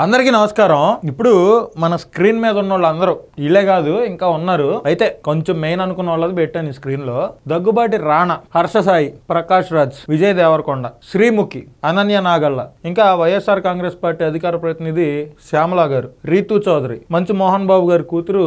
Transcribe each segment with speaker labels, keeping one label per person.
Speaker 1: అందరికీ నమస్కారం. ఇప్పుడు మన స్క్రీన్ మీద ఉన్న వాళ్ళందరూ ఇళ్ళే కాదు ఇంకా ఉన్నారు. అయితే కొంచెం మెయిన్ అనుకున్న వాళ్ళది పెట్టాను ఈ స్క్రీన్ లో. దగ్గుబాటి రాణా, హర్ష సాయి, ప్రకాష్ రాజ్, విజయ్ దేవరకొండ, శ్రీముఖి, అనన్య నాగల్ల, ఇంకా వైఎస్ఆర్ కాంగ్రెస్ పార్టీ అధికార ప్రతినిధి శ్యామల గారు, రీతు చౌదరి, మంచు మోహన్ బాబు గారి కూతురు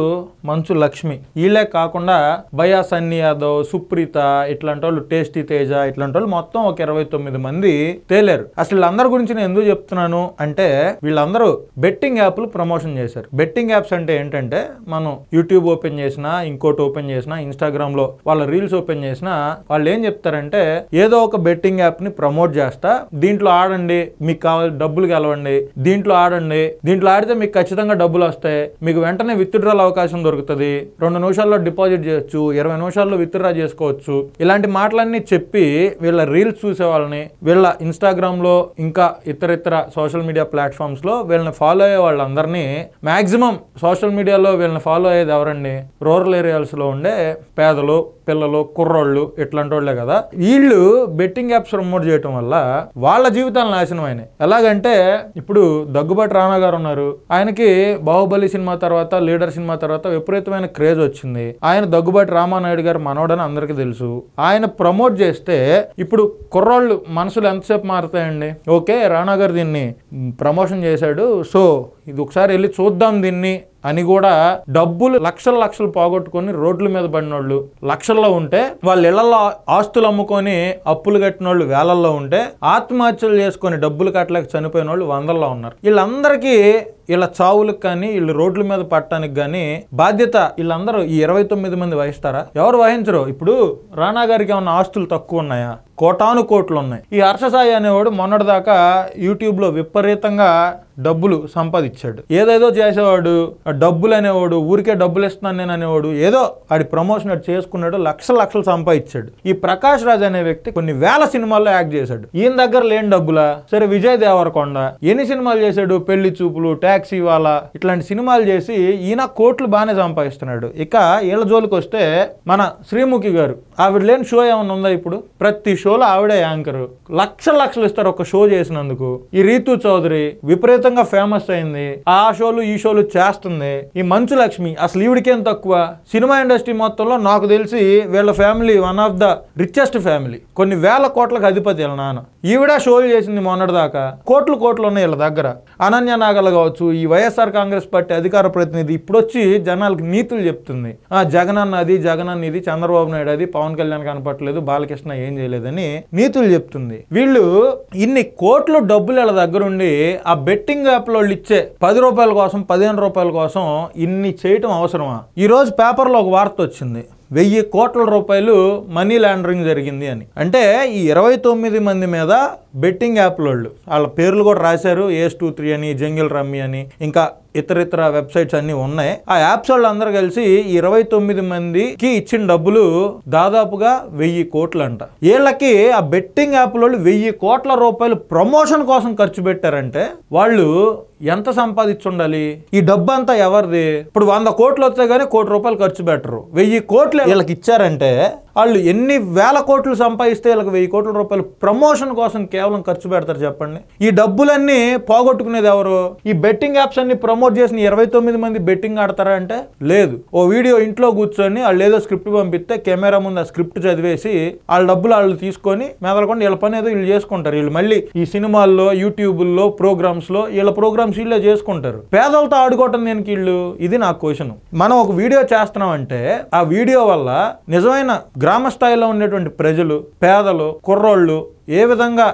Speaker 1: మంచు లక్ష్మి, వీళ్ళే కాకుండా బయా సన్నీ యాదవ్, సుప్రీత, ఇట్లాంటి వాళ్ళు, టేస్టీ తేజ, ఇట్లాంటి వాళ్ళు మొత్తం ఒక 29 మంది తేలేరు. అసలు వీళ్ళందరి గురించి నేను ఎందుకు చెప్తున్నాను అంటే వీళ్ళందరూ బెట్టింగ్ యాప్లు ప్రమోషన్ చేశారు. బెట్టింగ్ యాప్స్ అంటే ఏంటంటే మనం యూట్యూబ్ ఓపెన్ చేసినా, ఇంకోటి ఓపెన్ చేసినా, ఇన్స్టాగ్రామ్ లో వాళ్ళ రీల్స్ ఓపెన్ చేసినా వాళ్ళు ఏం చెప్తారంటే ఏదో ఒక బెట్టింగ్ యాప్ ని ప్రమోట్ చేస్తా, దీంట్లో ఆడండి, మీకు కావాలి డబ్బులు గెలవండి, దీంట్లో ఆడండి, దీంట్లో ఆడితే మీకు ఖచ్చితంగా డబ్బులు వస్తాయి, మీకు వెంటనే విత్డ్రాల్ అవకాశం దొరుకుతుంది, 2 నిమిషాల్లో డిపాజిట్ చేయొచ్చు, 20 నిమిషాల్లో విత్డ్రా చేసుకోవచ్చు, ఇలాంటి మాటలన్నీ చెప్పి వీళ్ళ రీల్స్ చూసే వాళ్ళని, వీళ్ళ ఇన్స్టాగ్రామ్ లో ఇంకా ఇతర సోషల్ మీడియా ప్లాట్ఫామ్స్ లో వీళ్ళని ఫాలో అయ్యే వాళ్ళందరినీ, మాక్సిమం సోషల్ మీడియాలో వీళ్ళని ఫాలో అయ్యేది ఎవరండి? రూరల్ ఏరియాస్ లో ఉండే పేదలు, పిల్లలు, కుర్రోళ్ళు, ఇట్లాంటి వాళ్ళే కదా. వీళ్ళు బెట్టింగ్ యాప్స్ ప్రమోట్ చేయటం వల్ల వాళ్ళ జీవితాలు నాశనం అయినాయి. ఎలాగంటే ఇప్పుడు దగ్గుబాటి రాణా గారు ఉన్నారు, ఆయనకి బాహుబలి సినిమా తర్వాత, లీడర్ సినిమా తర్వాత విపరీతమైన క్రేజ్ వచ్చింది. ఆయన దగ్గుబాటి రామానాయుడు గారు మనోడని అందరికీ తెలుసు. ఆయన ప్రమోట్ చేస్తే ఇప్పుడు కుర్రోళ్ళు మనసులు ఎంతసేపు మారుతాయండి? ఓకే, రాణా గారు దీన్ని ప్రమోషన్ చేశాడు, సో ఇది ఒకసారి వెళ్ళి చూద్దాం దీన్ని అని కూడా డబ్బులు లక్షలు పోగొట్టుకొని రోడ్ల మీద పడిన వాళ్ళు లక్షల్లో ఉంటే, వాళ్ళ ఇళ్లలో ఆస్తులు అమ్ముకొని అప్పులు కట్టిన వాళ్ళు వేలల్లో ఉంటే, ఆత్మహత్యలు చేసుకొని డబ్బులు కట్టలేక చనిపోయిన వాళ్ళు 100లో ఉన్నారు. వీళ్ళందరికీ వీళ్ళ చావులకు కానీ వీళ్ళు రోడ్ల మీద పట్టడానికి కానీ బాధ్యత వీళ్ళందరూ ఈ 29 మంది వహిస్తారా? ఎవరు వహించరు. ఇప్పుడు రాణా గారికి ఏమన్నా ఆస్తులు తక్కువ ఉన్నాయా? కోటాను కోట్లు ఉన్నాయి. ఈ హర్ష సాయి అనేవాడు మొన్నటిదాకా యూట్యూబ్ లో విపరీతంగా డబ్బులు సంపాదించాడు. ఏదేదో చేసేవాడు, డబ్బులు అనేవాడు, ఊరికే డబ్బులు ఇస్తున్నాను నేను అనేవాడు, ఏదో ఆడి ప్రమోషన్ అటు చేసుకున్నాడు, లక్షలు సంపాదించాడు. ఈ ప్రకాష్ రాజ్ అనే వ్యక్తి కొన్ని వేల సినిమాల్లో యాక్ట్ చేశాడు. ఈయన దగ్గర లేని డబ్బులా? సరే, విజయ్ దేవరకొండ ఎన్ని సినిమాలు చేశాడు? పెళ్లి చూపులు, టాక్సీ వాలా, ఇట్లాంటి సినిమాలు చేసి ఈయన కోట్లు బాగానే సంపాదిస్తున్నాడు. ఇక వీళ్ళ జోలికి వస్తే మన శ్రీముఖి గారు, ఆవిడ లేని షో ఏమన్నా ఉందా? ఇప్పుడు ప్రతి షోలో ఆవిడే యాంకర్, లక్షలు ఇస్తారు ఒక షో చేసినందుకు. ఈ రీతు చౌదరి విపరీతంగా ఫేమస్ అయింది, ఆ షోలు ఈ షోలు చేస్తుంది. ఈ మంచు లక్ష్మి అసలు ఈవిడికేం తక్కువ? సినిమా ఇండస్ట్రీ మొత్తంలో నాకు తెలిసి వీళ్ళ family one of the richest family, కొన్ని వేల కోట్లకు అధిపతి వీళ్ళ నాన్న. ఈవిడ షోలు చేసింది మొన్నటిదాకా, కోట్లు ఉన్నాయి వీళ్ళ దగ్గర. అనన్య నాగల్ కావచ్చు, ఈ వైఎస్ఆర్ కాంగ్రెస్ పార్టీ అధికార ప్రతినిధి ఇప్పుడు వచ్చి జనాలకు నీతులు చెప్తుంది. జగనన్న అది, జగనన్న ఇది, చంద్రబాబు నాయుడు అది, పవన్ కళ్యాణ్ కనపట్లేదు, బాలకృష్ణ ఏం చేయలేదని నీతులు చెప్తుంది. వీళ్ళు ఇన్ని కోట్లు డబ్బులు వీళ్ళ దగ్గర ఉండి ఆ బెట్టింగ్ యాప్ లో ఇచ్చే 10 రూపాయల కోసం, 15 రూపాయల కోసం ఇన్ని చేయటం అవసరమా? ఈ రోజు పేపర్లో ఒక వార్త వచ్చింది, 1000 కోట్ల రూపాయలు మనీ లాండరింగ్ జరిగింది అని. అంటే ఈ 29 మంది మీద బెట్టింగ్ యాప్ల వాళ్ళు, వాళ్ళ పేర్లు కూడా రాశారు, AS23 అని, జంగిల్ రమ్మీ అని, ఇంకా ఇతర వెబ్సైట్స్ అన్ని ఉన్నాయి. ఆ యాప్స్ వాళ్ళు అందరూ కలిసి 29 మందికి ఇచ్చిన డబ్బులు దాదాపుగా 1000 కోట్లు అంట. వీళ్ళకి ఆ బెట్టింగ్ యాప్ వాళ్ళు 1000 కోట్ల రూపాయలు ప్రమోషన్ కోసం ఖర్చు పెట్టారంటే వాళ్ళు ఎంత సంపాదించుండాలి? ఈ డబ్బు అంతా ఎవరిది? ఇప్పుడు 100 కోట్లు వస్తే గానీ 1 కోటి రూపాయలు ఖర్చు పెట్టరు. 1000 కోట్లు వీళ్ళకి ఇచ్చారంటే వాళ్ళు ఎన్ని వేల కోట్లు సంపాదిస్తే వీళ్ళకి 1000 కోట్ల రూపాయలు ప్రమోషన్ కోసం కేవలం ఖర్చు పెడతారు చెప్పండి. ఈ డబ్బులన్నీ పోగొట్టుకునేది ఎవరు? ఈ బెట్టింగ్ యాప్స్ అన్ని ప్రమోట్ చేసిన 29 మంది బెట్టింగ్ ఆడతారా అంటే లేదు. ఓ వీడియో ఇంట్లో కూర్చొని వాళ్ళు ఏదో స్క్రిప్ట్ పంపిస్తే కెమెరా ముందు ఆ స్క్రిప్ట్ చదివేసి వాళ్ళ డబ్బులు వాళ్ళు తీసుకొని మెదలకుండా వీళ్ళ పని ఏదో వీళ్ళు చేసుకుంటారు. వీళ్ళు మళ్ళీ ఈ సినిమాల్లో, యూట్యూబుల్లో, ప్రోగ్రామ్స్ లో వీళ్ళ ప్రోగ్రామ్స్ వీళ్ళే చేసుకుంటారు. పేదలతో ఆడుకోవటం దేనికి వీళ్ళు? ఇది నా క్వశ్చన్. మనం ఒక వీడియో చేస్తున్నాం అంటే ఆ వీడియో వల్ల నిజమైన గ్రామ స్థాయిలో ఉండేటువంటి ప్రజలు, పేదలు, కుర్రోళ్ళు ఏ విధంగా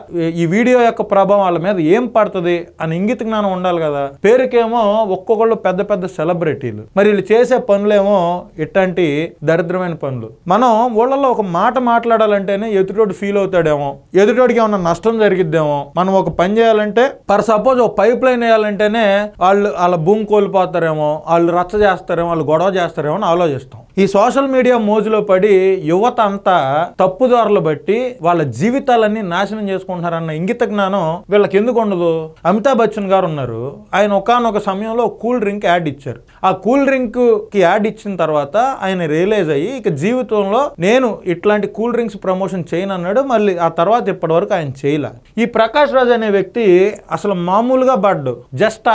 Speaker 1: ఈ వీడియో యొక్క ప్రభావం వాళ్ళ మీద ఏం పడుతుంది అని ఇంగిత జ్ఞానం ఉండాలి కదా. పేరుకేమో ఒక్కొక్కళ్ళు పెద్ద సెలబ్రిటీలు, మరి వీళ్ళు చేసే పనులేమో ఇట్లాంటి దరిద్రమైన పనులు. మనం ఊళ్ళల్లో ఒక మాట మాట్లాడాలంటేనే ఎదుటోడు ఫీల్ అవుతాడేమో, ఎదుటోడికి ఏమన్నా నష్టం జరిగిద్దేమో. మనం ఒక పని చేయాలంటే సపోజ్ ఒక పైప్ లైన్ వేయాలంటేనే వాళ్ళ భూమి కోల్పోతారేమో, వాళ్ళు రచ్చ చేస్తారేమో, వాళ్ళు గొడవ చేస్తారేమో అని ఆలోచిస్తాం. ఈ సోషల్ మీడియా మోజులో పడి యువత అంతా తప్పుదారులు బట్టి వాళ్ళ జీవితాలన్నీ నాశనం చేసుకుంటున్నారన్న ఇంగిత జ్ఞానం వీళ్ళకి ఎందుకు ఉండదు? అమితాబ్ బచ్చన్ గారు ఉన్నారు, ఆయన ఒకానొక సమయంలో కూల్ డ్రింక్ యాడ్ ఇచ్చారు. ఆ కూల్ డ్రింక్ కి యాడ్ ఇచ్చిన తర్వాత ఆయన రియలైజ్ అయ్యి ఇక జీవితంలో నేను ఇట్లాంటి కూల్ డ్రింక్స్ ప్రమోషన్ చేయను అన్నాడు. మళ్ళీ ఆ తర్వాత ఇప్పటి వరకు ఆయన చేయలే. ఈ ప్రకాష్ రాజ్ అనే వ్యక్తి అసలు మామూలుగా పడ్డు జస్ట్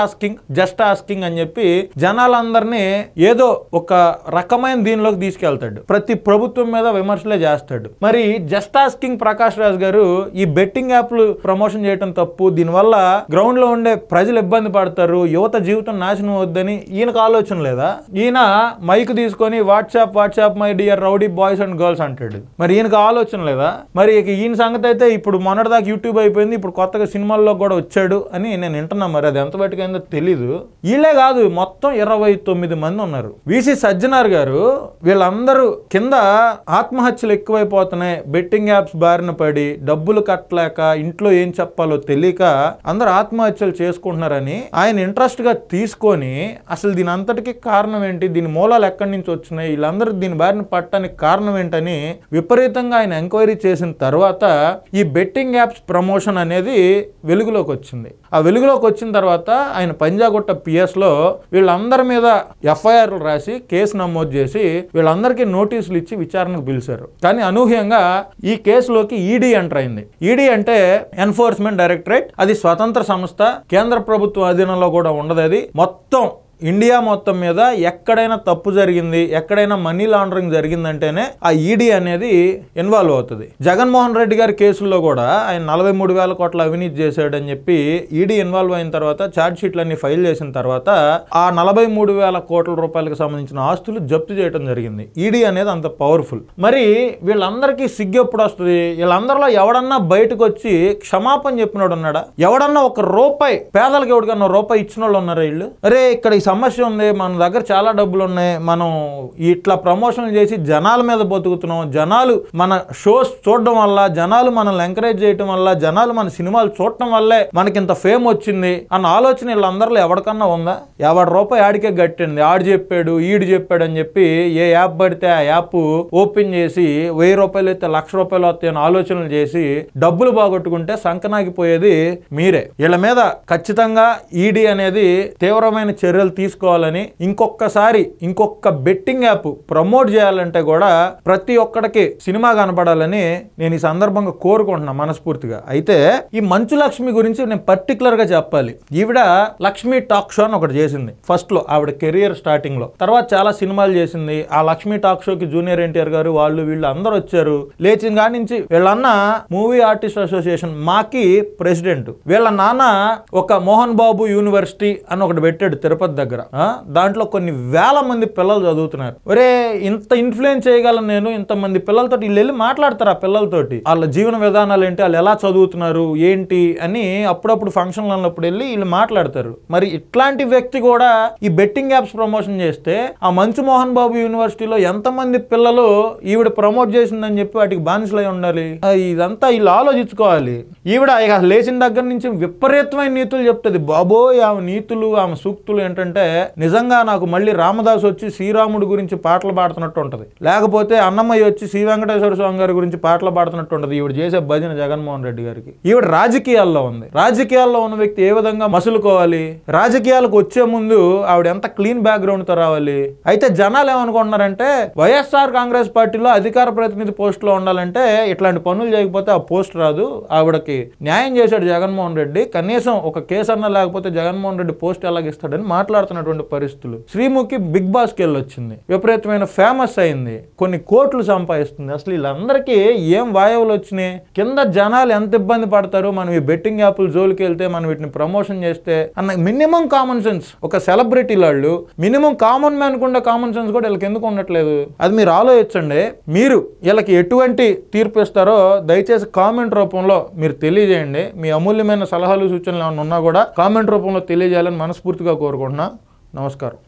Speaker 1: ఆస్కింగ్ అని చెప్పి జనాలందరినీ ఏదో ఒక రకమైన దీనిలోకి తీసుకెళ్తాడు. ప్రతి ప్రభుత్వం మీద విమర్శలే చేస్తాడు. మరి జస్ట్ ఆస్కింగ్ ప్రకాష్ రాజ్ గారు ఈ బెట్టింగ్ యాప్లు ప్రమోషన్ చేయడం తప్పు, దీనివల్ల గ్రౌండ్ లో ఉండే ప్రజలు ఇబ్బంది పడతారు, యువత జీవితం నాశనం అవుద్దని ఈయనకు ఆలోచన లేదా? ఈయన మైక్ తీసుకొని WhatsApp my dear rowdy boys and girls అంటాడు. మరి ఈయనకు ఆలోచన లేదా? మరి ఈయన సంగతి అయితే ఇప్పుడు మొన్నటిదాకా యూట్యూబ్ అయిపోయింది, ఇప్పుడు కొత్తగా సినిమాల్లో కూడా వచ్చాడు అని నేను వింటున్నా. మరి అది ఎంత బయటకైందో తెలీదు. వీళ్ళే కాదు, మొత్తం 29 మంది ఉన్నారు. విసి సజ్జనార్ గారు వీళ్ళందరూ కింద ఆత్మహత్యలు ఎక్కువైపోతున్నాయి, బెట్టింగ్ యాప్స్ బారిన పడి డబ్బులు కట్టలేక ఇంట్లో ఏం చెప్పాలో తెలియక అందరూ ఆత్మహత్యలు చేసుకుంటున్నారని ఆయన ఇంట్రెస్ట్ గా తీసుకొని అసలు దీని అంతటికి కారణం ఏంటి, దీని మూలాలు ఎక్కడి నుంచి వచ్చినాయి, వీళ్ళందరూ దీని బారిన పట్టడానికి కారణం ఏంటని విపరీతంగా ఆయన ఎంక్వైరీ చేసిన తర్వాత ఈ బెట్టింగ్ యాప్స్ ప్రమోషన్ అనేది వెలుగులోకి వచ్చింది. ఆ వెలుగులోకి వచ్చిన తర్వాత ఆయన పంజాగుట్ట పిఎస్ లో వీళ్ళందరి మీద ఎఫ్ఐఆర్లు రాసి కేసు నమోదు చేసి వీళ్ళందరికీ నోటీసులు ఇచ్చి విచారణకు పిలిచారు. కానీ అనూహ్యంగా ఈ కేసులోకి ఈడీ ఎంటర్ అయింది. ఈడీ అంటే ఎన్ఫోర్స్మెంట్ డైరెక్టరేట్. అది స్వతంత్ర సంస్థ, కేంద్ర ప్రభుత్వ అధీనంలో కూడా ఉండదు. అది మొత్తం ఇండియా మొత్తం మీద ఎక్కడైనా తప్పు జరిగింది, ఎక్కడైనా మనీ లాండరింగ్ జరిగిందంటేనే ఆ ఈడీ అనేది ఇన్వాల్వ్ అవుతుంది. జగన్మోహన్ రెడ్డి గారి కేసుల్లో కూడా ఆయన 43,000 కోట్ల అవినీతి చేశాడని చెప్పి ఈడీ ఇన్వాల్వ్ అయిన తర్వాత ఛార్జ్ షీట్లన్నీ ఫైల్ చేసిన తర్వాత ఆ 43,000 కోట్ల రూపాయలకు సంబంధించిన ఆస్తులు జప్తు చేయడం జరిగింది. ఈడీ అనేది అంత పవర్ఫుల్. మరి వీళ్ళందరికీ సిగ్గు ఎప్పుడు వస్తుంది? వీళ్ళందరిలో ఎవడన్నా బయటకు వచ్చి క్షమాపణ చెప్పినోడు ఉన్నాడా? ఎవడన్నా ఒక రూపాయి పేదలకు ఎవరికన్నా రూపాయి ఇచ్చిన వాళ్ళు ఉన్నారా? వీళ్ళు అరే ఇక్కడ సమస్య ఉంది, మన దగ్గర చాలా డబ్బులు ఉన్నాయి, మనం ఇట్లా ప్రమోషన్ చేసి జనాల మీద బతుకుతున్నాం, జనాలు మన షోస్ చూడడం వల్ల, జనాలు మనల్ని ఎంకరేజ్ చేయడం వల్ల, జనాలు మన సినిమాలు చూడటం వల్లే మనకి ఇంత ఫేమ్ వచ్చింది అన్న ఆలోచన వీళ్ళందరిలో ఎవరికన్నా ఉందా? ఎవడి రూపాయి ఆడికే గట్టింది, ఆడు చెప్పాడు ఈడు చెప్పాడు అని చెప్పి ఏ యాప్ పడితే ఆ యాప్ ఓపెన్ చేసి 1000 రూపాయలు అయితే 1,00,000 రూపాయలు వస్తాయని ఆలోచనలు చేసి డబ్బులు బాగొట్టుకుంటే సంకనాగిపోయేది మీరే. వీళ్ళ మీద ఖచ్చితంగా ఈడీ అనేది తీవ్రమైన చర్యలు తీసుకోవాలని, ఇంకొక బెట్టింగ్ యాప్ ప్రమోట్ చేయాలంటే కూడా ప్రతి ఒక్కడికి సినిమా కనపడాలని నేను ఈ సందర్భంగా కోరుకుంటున్నా మనస్ఫూర్తిగా. అయితే ఈ మంచు లక్ష్మి గురించి నేను పర్టికులర్ గా చెప్పాలి. ఈవిడ లక్ష్మి టాక్ షో అని ఒకటి చేసింది ఫస్ట్ లో, ఆవిడ కెరియర్ స్టార్టింగ్ లో. తర్వాత చాలా సినిమాలు చేసింది. ఆ లక్ష్మి టాక్ షోకి జూనియర్ ఎన్టీఆర్ గారు వీళ్ళు అందరూ వచ్చారు. లేచిన కాడి నుంచి వీళ్ళన్న మూవీ ఆర్టిస్ట్ అసోసియేషన్ మాకి ప్రెసిడెంట్. వీళ్ళ నాన్న ఒక మోహన్ బాబు యూనివర్సిటీ అని ఒకటి పెట్టాడు తిరుపతి దగ్గర. దాంట్లో కొన్ని వేల మంది పిల్లలు చదువుతున్నారు. ఒరే ఇంత ఇన్ఫ్లుయెన్స్ చేయగలను నేను, ఇంతమంది పిల్లలతో వీళ్ళు వెళ్ళి మాట్లాడతారు. ఆ పిల్లలతోటి వాళ్ళ జీవన విధానాలు ఏంటి, వాళ్ళు ఎలా చదువుతున్నారు ఏంటి అని అప్పుడప్పుడు ఫంక్షన్లు అన్నప్పుడు వెళ్ళి వీళ్ళు మాట్లాడతారు. మరి ఇట్లాంటి వ్యక్తి కూడా ఈ బెట్టింగ్ యాప్స్ ప్రమోషన్ చేస్తే ఆ మంచు మోహన్ బాబు యూనివర్సిటీలో ఎంతమంది పిల్లలు ఈవిడ ప్రమోట్ చేసిందని చెప్పి వాటికి బానిసలై ఉండాలి? ఇదంతా వీళ్ళు ఆలోచించుకోవాలి. ఈవిడ ఇక లేచిన దగ్గర నుంచి విపరీతమైన నీతులు చెప్తుంది. బాబోయ్ ఆమె నీతులు, ఆమె సూక్తులు ఏంటంటే నిజంగా నాకు మళ్ళీ రామదాస్ వచ్చి శ్రీరాముడి గురించి పాటలు పాడుతున్నట్టు ఉంటది, లేకపోతే అన్నమయ్య వచ్చి శ్రీ వెంకటేశ్వర స్వామి గారి గురించి పాటలు పాడుతున్నట్టు ఉంటది ఈవిడ చేసే భజన జగన్మోహన్ రెడ్డి గారికి. ఈవిడ రాజకీయాల్లో ఉంది. రాజకీయాల్లో ఉన్న వ్యక్తి ఏ విధంగా మసులుకోవాలి, రాజకీయాలకు వచ్చే ముందు ఆవిడ ఎంత క్లీన్ బ్యాక్గ్రౌండ్ తో రావాలి. అయితే జనాలు ఏమనుకుంటున్నారంటే వైఎస్ఆర్ కాంగ్రెస్ పార్టీలో అధికార ప్రతినిధి పోస్ట్ లో ఉండాలంటే ఇట్లాంటి పనులు చేయకపోతే ఆ పోస్ట్ రాదు. ఆవిడకి న్యాయం చేశాడు జగన్మోహన్ రెడ్డి, కనీసం ఒక కేసు అన్నా లేకపోతే జగన్మోహన్ రెడ్డి పోస్ట్ ఎలాగిస్తాడని మాట్లాడుతున్నటువంటి పరిస్థితులు. శ్రీముఖి బిగ్ బాస్ కి వెళ్ళొచ్చింది, విపరీతమైన ఫేమస్ అయింది, కొన్ని కోట్లు సంపాదిస్తుంది. అసలు వీళ్ళందరికీ ఏం వాయువులు వచ్చినాయి? కింద జనాలు ఎంత ఇబ్బంది పడతారు మనం ఈ బెట్టింగ్ యాప్లు జోలికి వెళ్తే, మనం వీటిని ప్రమోషన్ చేస్తే అన్న మినిమం కామన్ సెన్స్. ఒక సెలబ్రిటీ వాళ్ళు మినిమం కామన్ మ్యాన్ కుండా కామన్ సెన్స్ కూడా వీళ్ళకి ఎందుకు ఉండట్లేదు? అది మీరు ఆలోచించండి. మీరు వీళ్ళకి ఎటువంటి తీర్పు ఇస్తారో దయచేసి కామెంట్ రూపంలో మీరు తెలియజేయండి. మీ అమూల్యమైన సలహాలు సూచనలు ఏమైనా ఉన్నా కూడా కామెంట్ రూపంలో తెలియజేయాలని మనస్ఫూర్తిగా కోరుకుంటున్నా. నమస్కారం.